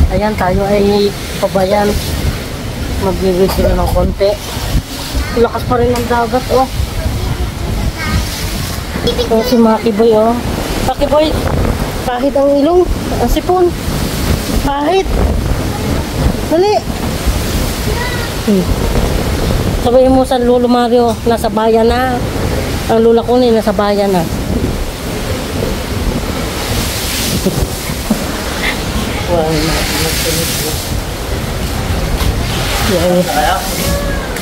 Ayan, tayo ay pabayan. Magbibigil ng konti. Lakas pa rin ng dagat, oh. Ito si Maki Boy, oh. Maki Boy, pahit ang ilong. Ang sipon. Pahit. Dali. Sabihin mo sa Lolo Mario, nasa bayan na. Ang lula ko na nasa bayan na. Wow,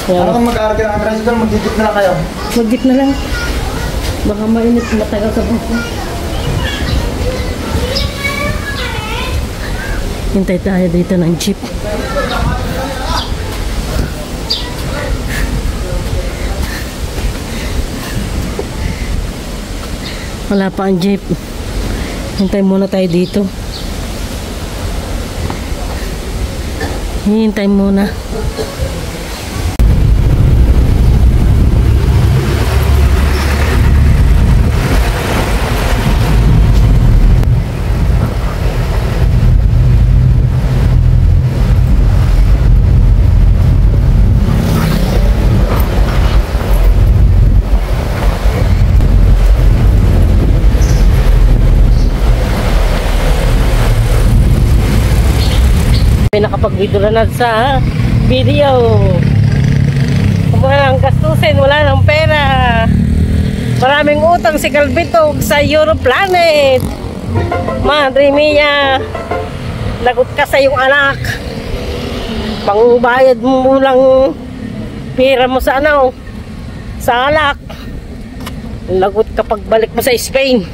yan. Ano kung mag-aaral ka ng tricycle, mag-jeep na lang kayo? Mag-jeep na lang. Baka mainit, matagal sa buko. Hintay tayo dito ng jeep. Wala pa ang jeep. Hintay muna tayo dito. Hintay muna. Nakapag-video na sa video. Walang gastusin, wala nang pera. Maraming utang si Calvito sa Europlanet. Madre mia, lagot ka sa iyong anak. Pangbayad mo lang pera mo sa ano, sa alak. Lagot ka pagbalik mo sa Spain.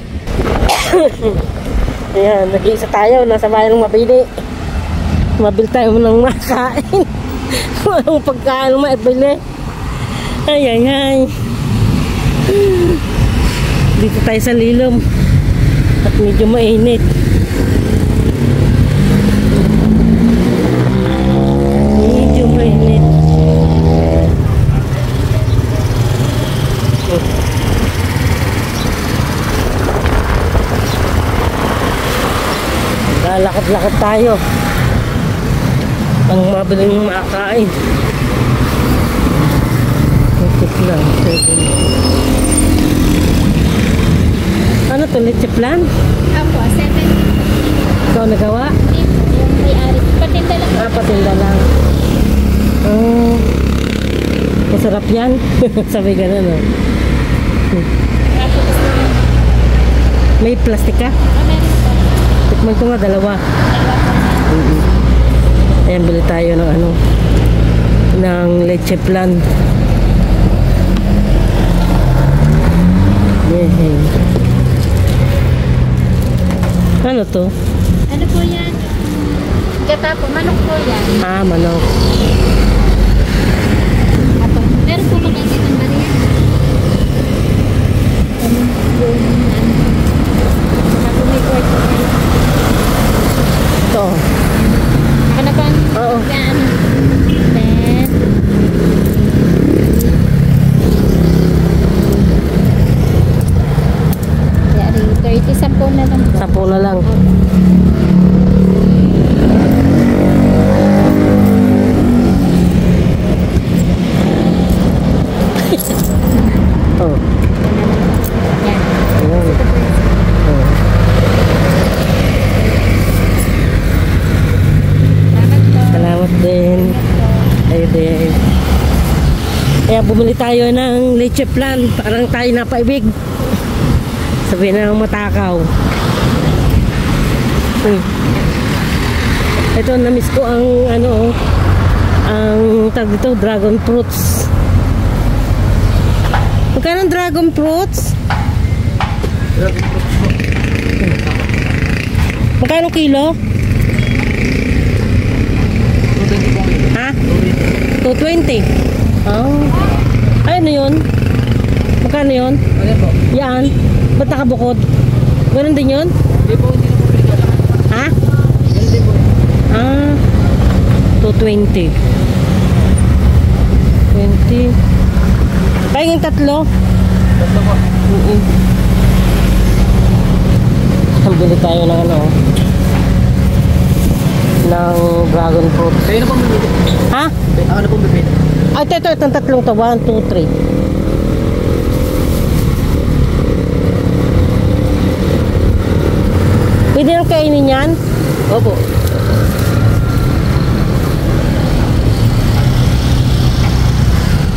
Ayan, nag-iisa tayo, nasa bayan ng Mabini. Mabil tayo ng makain. Walang pagkain maibili. Ay ay ay. Dito tayo sa Lilom. At medyo mainit. Medyo mainit. Lalakad-lakad tayo. Ang mabiling makakain. Leche plan. Ano to? Leche plan? Ako, 7. Ikaw nagawa? Yung may-ari. Patinda lang. Patinda lang. Masarap yan. Sabi ganun, oh. May plastic ka? Meron po. Tikman ko nga, dalawa. Ayan, bili tayo ng ano, ng leche plan. Yeah. Ano to? Ano po yan? Gata po, manok po yan. Ah, manok. Apo, meron po mga ganyan Maria. Ako may kwarto yan. Ito. Ako na pang Oo. yan. Then, yari, 30, 10 na lang po. 10 na lang. Oh. Yan. Ayan. Oh. Salamat din. Ayun din. Kaya bumili tayo ng leche plan. Parang tayo napaibig. Sabihin na ng matakaw. Ito, na-miss ko ang ano, ang tag dito, dragon fruits. Magkano ang dragon fruits? Magkano kilo? Ha? 220. Oh. Ay, ano yun? Magkano yun? Ano po? Yan. Ba't nakabukod? Ganun din yun? Hindi po, hindi na po pwede. Ha? Hindi po. Ah. 220. 20. Kaya yung tatlo? Tatlo po. Bili tayo ng ano, ng dragon fruit. Kayo na pong bibili. Ha? Ako na pong bibili. Ay, ito, itong tatlong to. 1, 2, 3. Pwede nang kainin yan? Opo.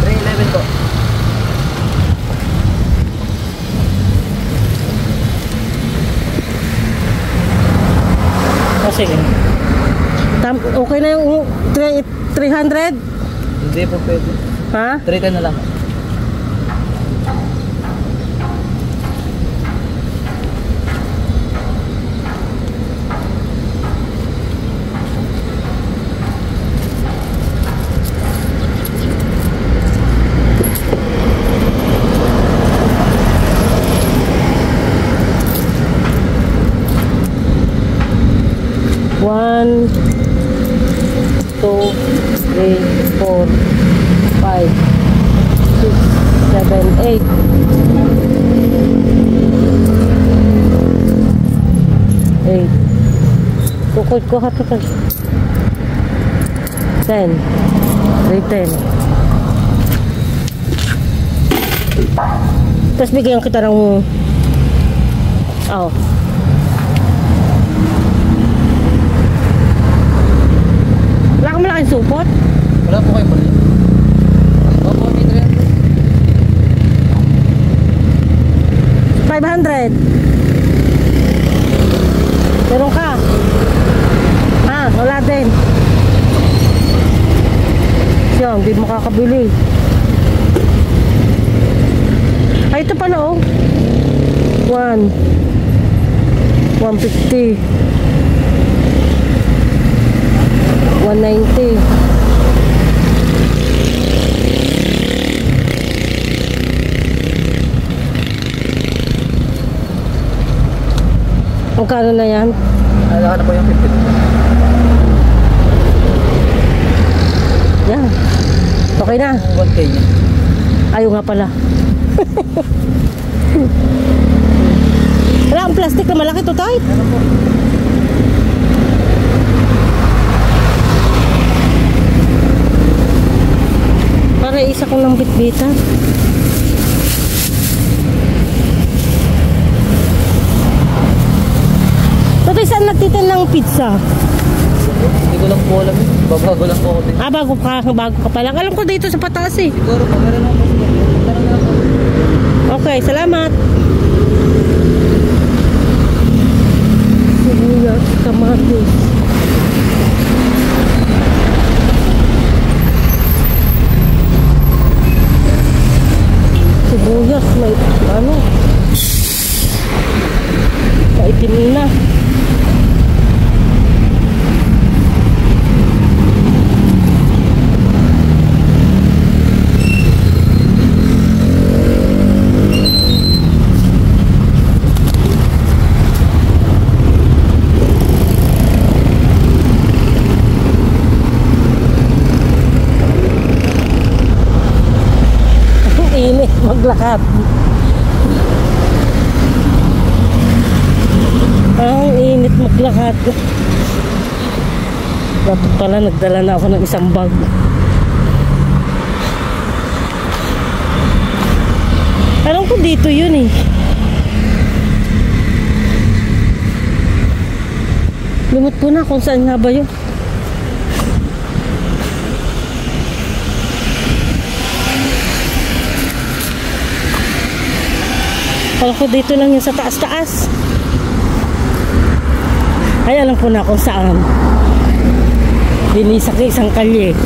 $3.11 po. O, sige. Okay na yung 300? Hindi po pwede. Ha? 3 na lang. One, 2, 3, 4, 5, 6, 7, 8. 8. Tukod ko ha ito. 10. 310. Tapos bigyan kita ng wala kang malaking supot? Wala po kayo mali. Opo, may 300. 500. Meron ka? Wala din. Siya, hindi makakabili. Ay, ito pala oh. 1. 150. 190. Magkano na yan? Alaka na po yung 50. Yan. Okay na. 1K niya. Ayaw nga pala. Wala ang plastic na malaki to tayo. Ano po? Para isa ko lang bitbitan. Totoy, saan nagtitin ng pizza? Hindi ko lang po alam. Babago lang po ako din. Bago ka pa lang. Alam ko dito sa pataas eh. Siguro po, meron lang po siguro. Tara na ako. Okay, salamat. Sibuyas, kamatis. Sibuyas, may maitim na. Init maglakad. Ang init maglakad. Dapat pala nagdala na ako ng isang bag. Alam ko dito yun eh. Limot ko na kung saan nga ba yun. Alam ko dito lang yun sa taas-taas. Ay, alam ko na kung saan. Dinisak ng isang kalye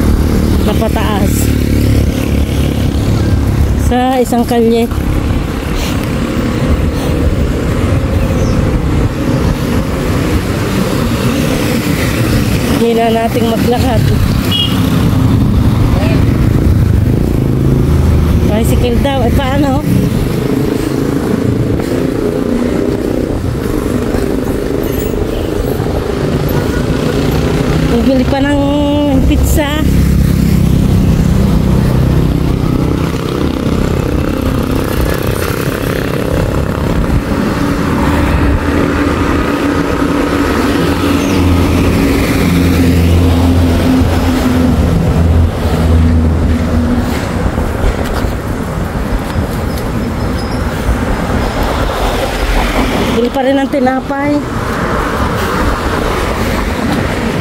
na pataas. Sa isang kalye. Hindi na nating maglakad. Bicycle daw. Ay, paano? Bili pa ng pizza. pa rin ang tinapay.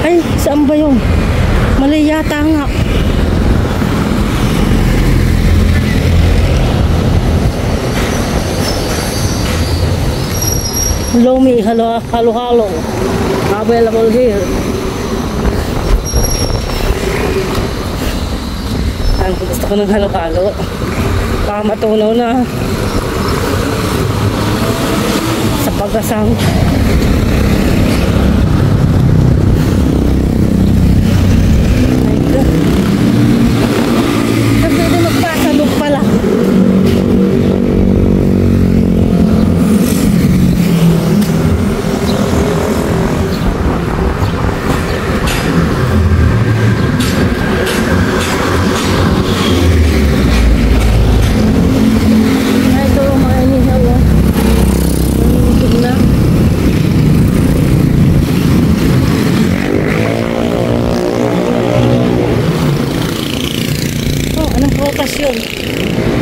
Ay, saan ba yun? Mali yata nga. Lomi, halo-halo. Available here. Ang gusto ko ng halo-halo. Baka matunaw na. Sa pag-asang. My God. Kasi na magpasalog pala.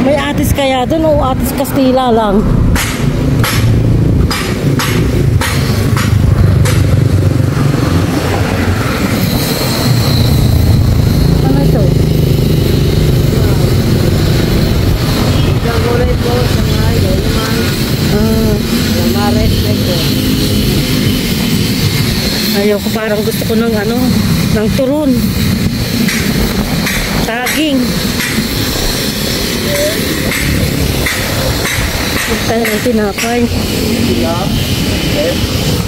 May Atis kaya doon o Atis Kastila lang? Ano ito? Ayoko, parang gusto ko ng ano, ng turon. Saging. Huwag tayo ng tinapay.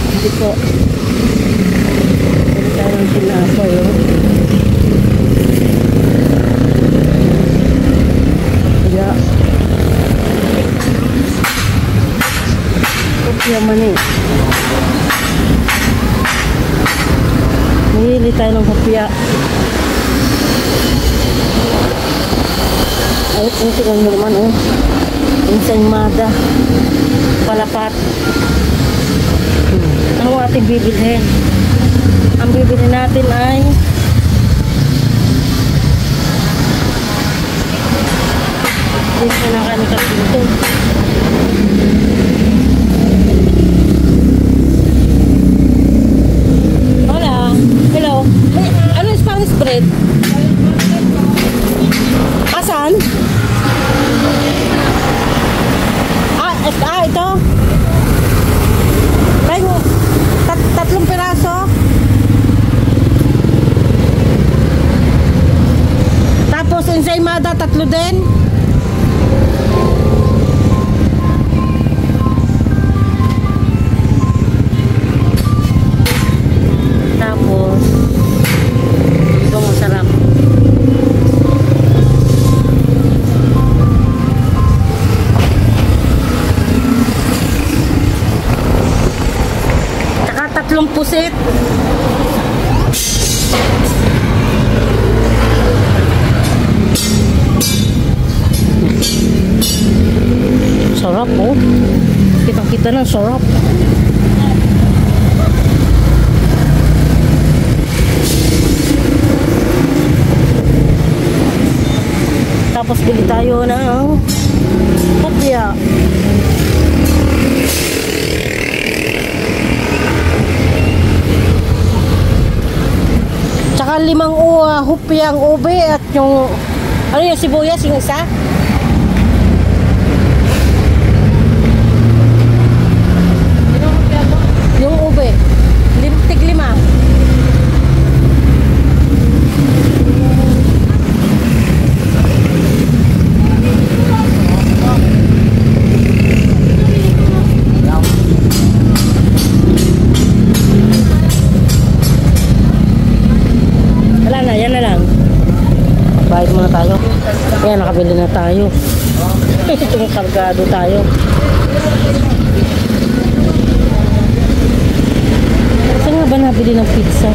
Hindi po. Huwag tayo ng tinapay. Kaya. Kopya man eh. Nahili tayo ng kopya. Ay, tingnan mo naman oh. Ensaymada. Palapat. Ano ating bibilhin? Ang bibili natin ay dito na kami dito. Hola. Hello. Hey, ano yung Spanish bread? Asan? Ito. Tayo, tatlong piraso. Tapos ensaymada, tatlo din. Tapos ito masarap. Tatlong pusit. Sarap oh. Kita-kita ng sarap. Tapos bili tayo ng kopya. Tsaka 5 hupyang ube at yung ano yung sibuyas yung isa. Yung ube. Tig 5. Wala na, yan na lang. Bayad muna tayo. Ayan, nakabili na tayo. Itong kargado tayo. Saan nga ba nabili ng pizza?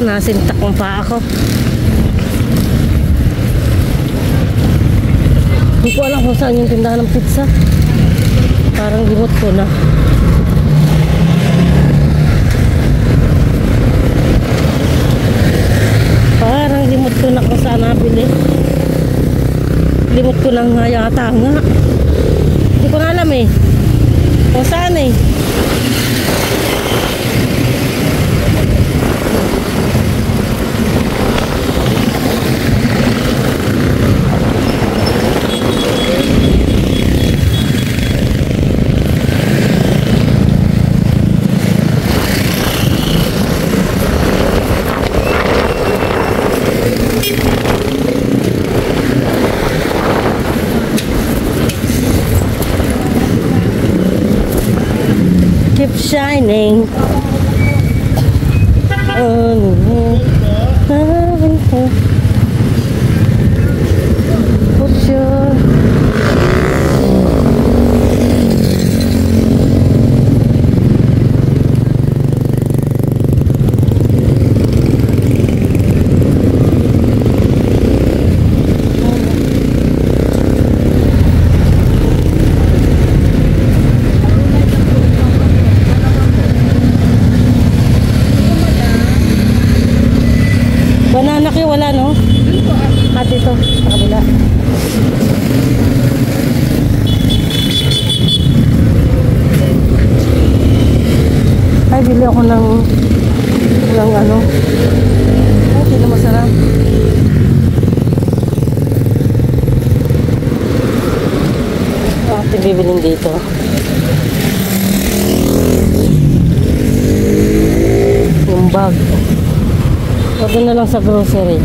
nasintak ang paa ko. Hindi ko alam kung saan yung tindahan ng pizza. Parang limot ko na. Parang limot ko na kung saan nabili. Limot ko lang nga yata nga. Hindi ko na alam eh. Kung saan eh. Keep shining on me. Put your banana kayo, wala no? At ito, sa kabila. Ay, bili ako ng ano. Ay, hindi na masarap. Ito bibilin dito. Yung bag. O doon na lang sa grocery.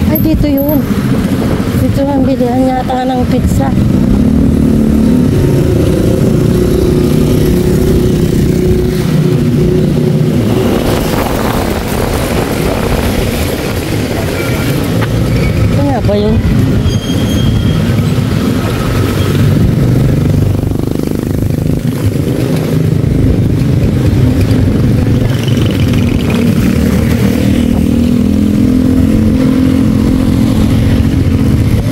Ay, dito yun. Dito ang bilihan yata ng pizza. Ito nga ba yun?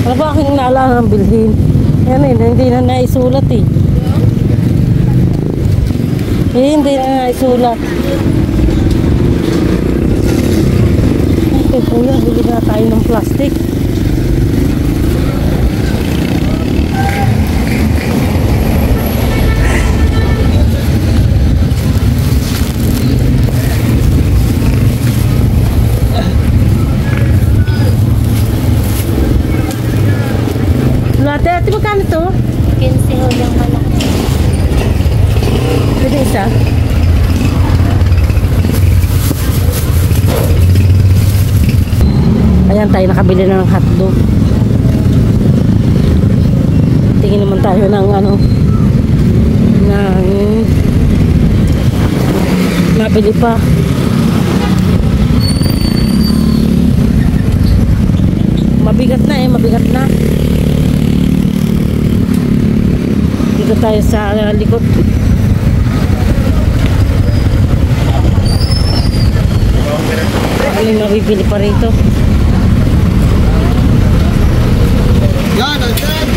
Ano ba aking naalala ng bilhin? Yan eh, hindi na naisulat eh. Hindi na naisulat. Okay, kuya, bili na tayo ng plastic. Ate, magkano to? 15 ho yung malaki. Pwede isa? Ayan tayo, nakabili na ng hotdog. Tingin naman tayo ng ano, ng mabili pa. Mabigat na eh, mabigat na. Dito tayo sa likod. Ano yung mabibili pa rito? Yan, andyan!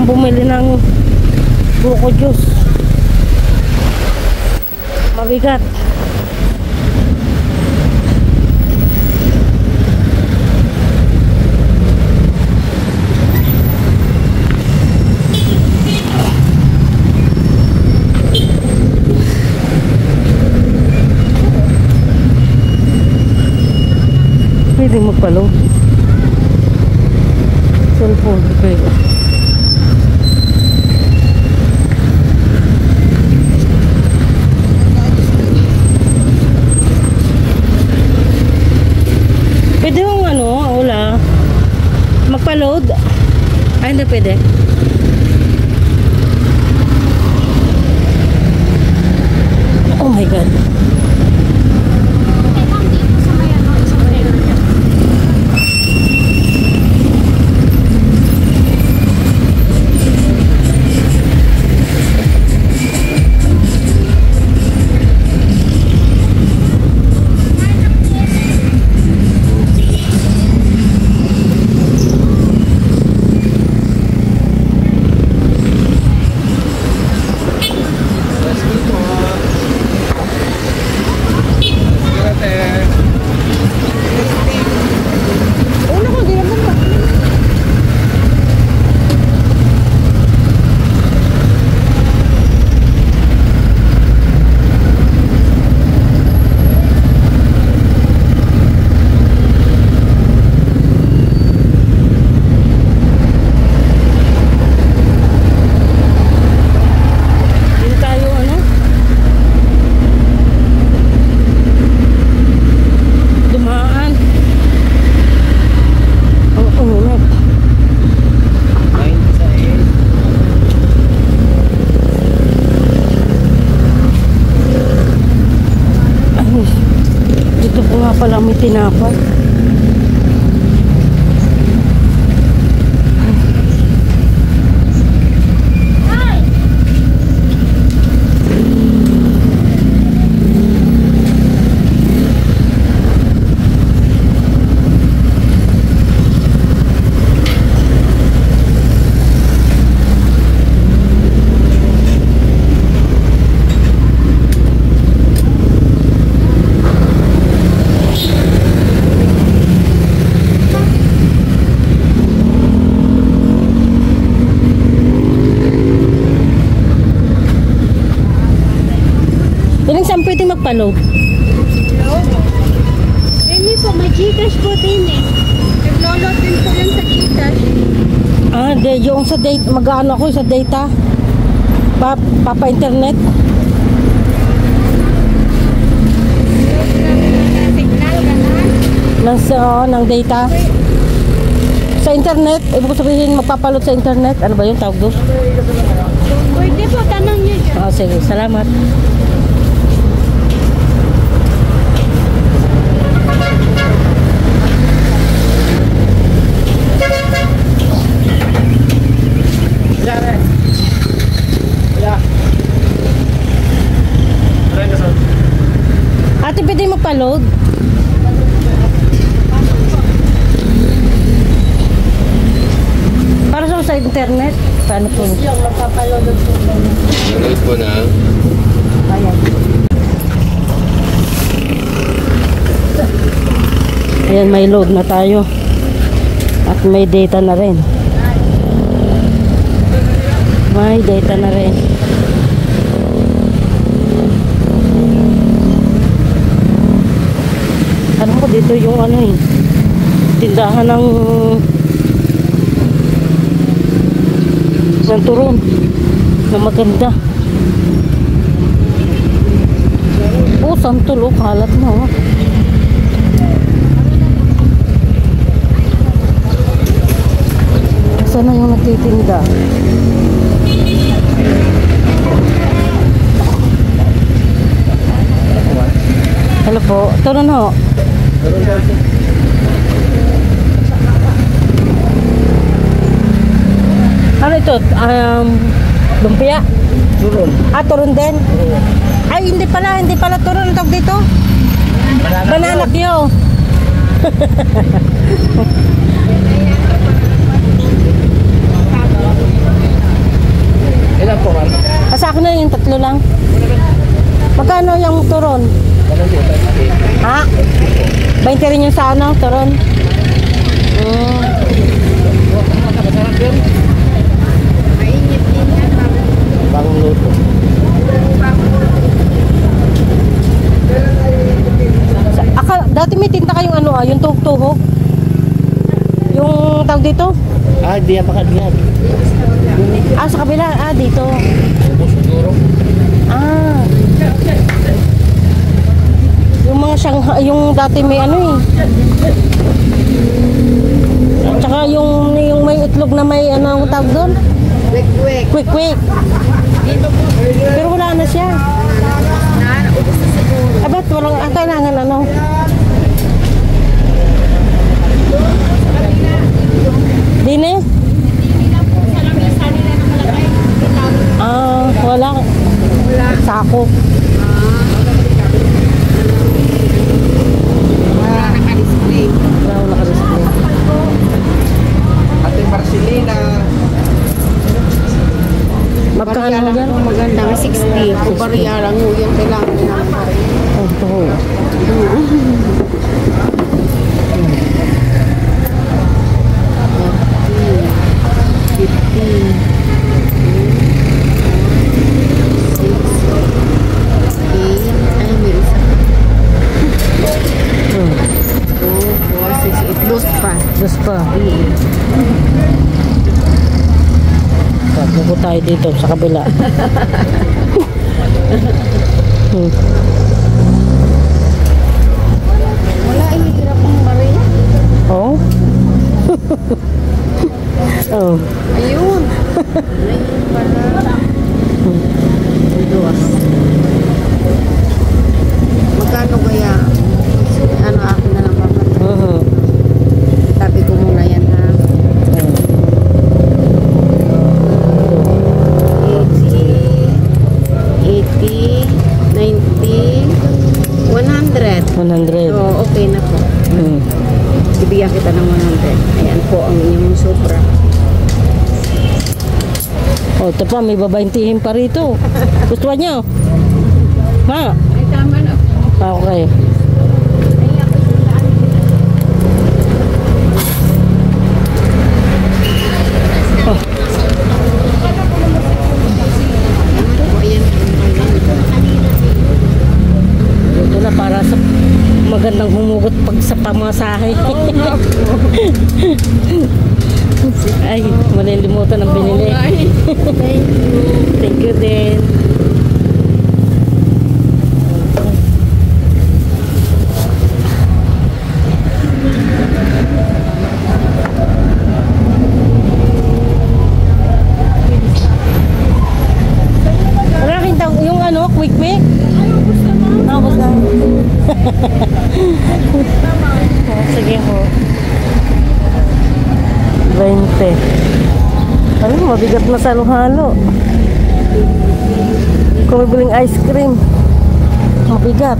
Bumili ng buko juice. Mabigat. Pwede magpalo. Cellphone. Okay. Ay, hindi pwede. Oh my God. Eh, ma'am, dito sa may ano, sa may Dito tayo, ano? Dumaan. Ang unat. Ay, dito po nga pala may tinapay. Ilang saan pwede magpa-load? Hindi po, may Gcash po din eh. Nag-load din po yan sa Gcash. Ah, de, yung sa data, mag-ano ako sa data. Papa-internet. Signal, gano'n. Ng data. Sa internet, ibig ko sabihin magpapalot sa internet. Ano ba yung tawag doon? Pwede po, tanong nyo dyan. Ah, sige, salamat. Ate, pwede magpa-load? Para sa internet? Paano po? Yung magpapaload po. Nanood po na. Ayan. Ayan, may load na tayo. At may data na rin. May data na rin. Alam ko dito yung ano eh. Tindahan ng turon na maganda. Oh, santol, oh, kalat na, oh. Sana yung nagtitinda. Hello po, turon ho. Ano ito? Lumpia? Turon. Ah, turon din? Ay, hindi pala turon ang tawag dito. Banana Q. Ilan po, ma'am? Sa akin na yung 3 lang. Magkano yung turon? Ha? 20 rin yung sa ano, turon? Masarap yun. Mainit din yan, ma'am. Bagong luto. Dati may tinta kayong ano, yung tuhog-tuhog. Yung tawag dito? Ah, di yan pakadyan. Ah, sa kabila. Ah, dito. Ubus siguro. Ah. Yung mga Shanghai, yung dati may ano eh. At saka yung may itlog na may ano, Anong tawag doon? Quick. Quick. Pero wala na siya. Ubus na siguro. Eh, ba't walang kailangan ano? Dine? Ah, wala. Sako. Wala naka-display. Wala akong nakadisplay. Ate Marcelina. Magkano yan? Maganda nga 60. Kung baryaran mo yung kailangan naman pa rin. Oh, ito ko. Dos pa. Bago tayo dito sa kabila. Wala, hirap ang Maria. Oh? Oh. Ayun. Ayun pala. Duwas. Magkano kaya? Ano, akin na lang papatay. Tabi ko muna yan ha. 80, 90, 100. 100. So, okay na po. Bibigyan kita ng 100. Ayan po ang inyong sobra. Oh, ito pa, may babaintihin pa rito. Gusto nyo? Ma? Ay, tama na. Okay. Oh. Ito na para sa magandang humugot pag sa pamasahe. Ay, malilimutan ang binili. Thank you din. Maraming daw yung ano, quick. Gusto mo? Sige ho. 20. Ano, mabigat na sa halo-halo. Kung bibiling ice cream, mabigat.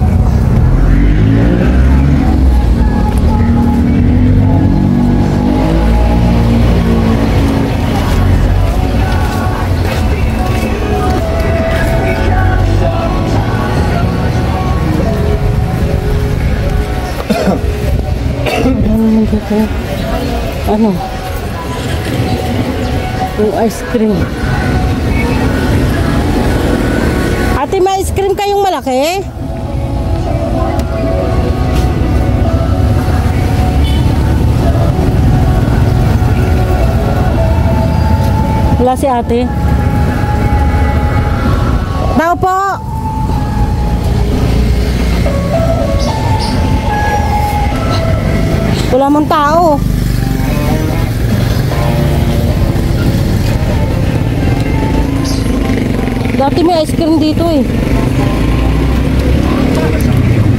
Ano? Yung ice cream. Ate, may ice cream kayong malaki? Wala si ate. Tao po. Wala mong tao. Dati may ice cream dito eh.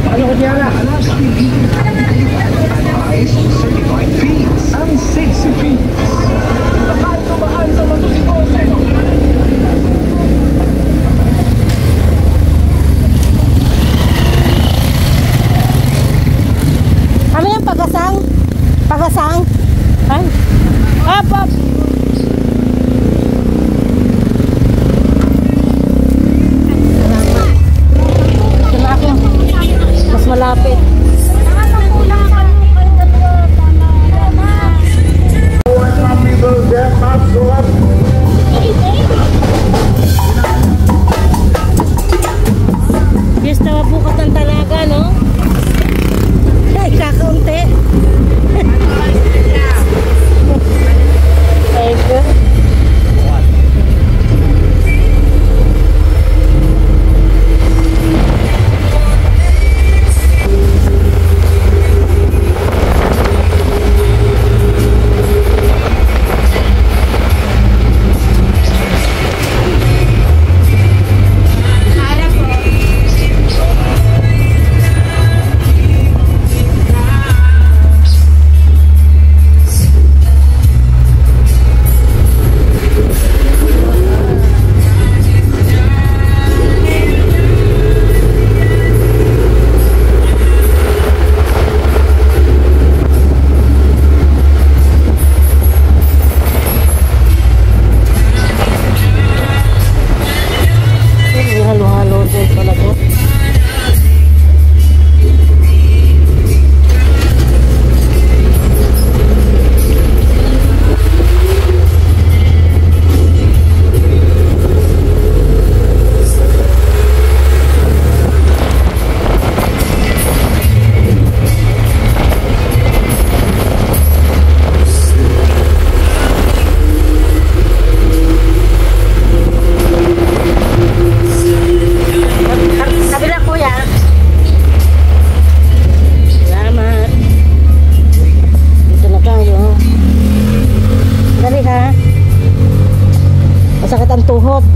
Ano ko niya na? Certified fees and safety fees. Mahal sa matutukosin. Ano yan? Pagasang? Pagasang? Ay? Up! Ito na ako. Mas malapit. Yes, tawa bukas ng talaga, no? Ay, kakaunti. Ay, ko. Masakit ang tuhod.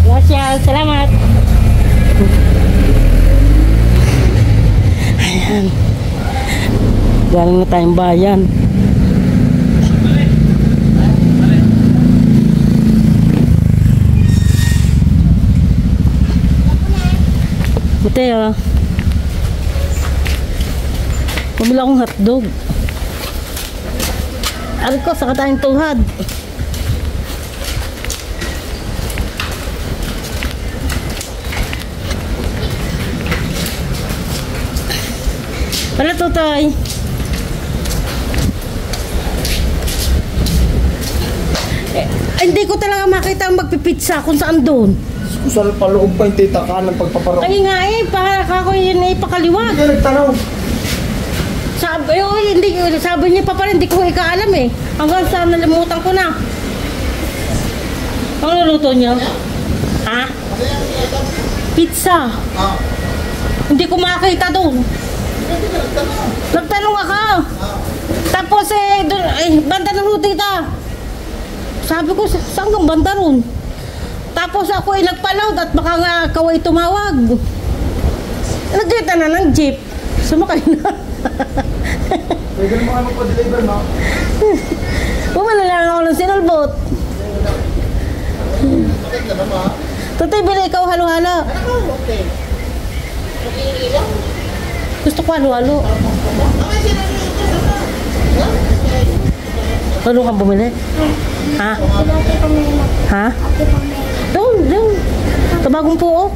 Gracias, salamat. Ayan. Galing na tayong bayan. Buti ah. Bumili akong hotdog. Ari ko, saka tayong tuhad. Wala tutoy. Hindi ko talaga makita ang magpipitsa kung saan doon. Sa paloob pa yung tita ka ng pagpaparok. Ay nga eh, para ako yun ay pakaliwag. Hindi ka nagtanaw. Sabi niya pa rin, hindi ko ikaalam eh. Hanggang sa nalimutan ko na. Ang luluto niyo? Ha? Pizza. Hindi ko makita doon. Nagtanong ako. Tapos doon, banda ng tita. Sabi ko, saan kang banda ron? Tapos ako ay nagpaload at baka nga kaway tumawag. Nagkita na ng jeep. Sumakay na. Pwede mo ano pa deliver mo? Bumala lang ako ng sinulbot. Tutay, bila ikaw halo-halo. Gusto ko halo-halo. Ano kang bumili? Ha? Ha? Doon. Kabagong puo.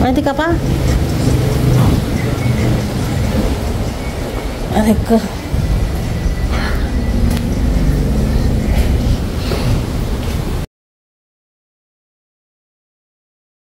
Ay, hindi ka pa? Aray ko.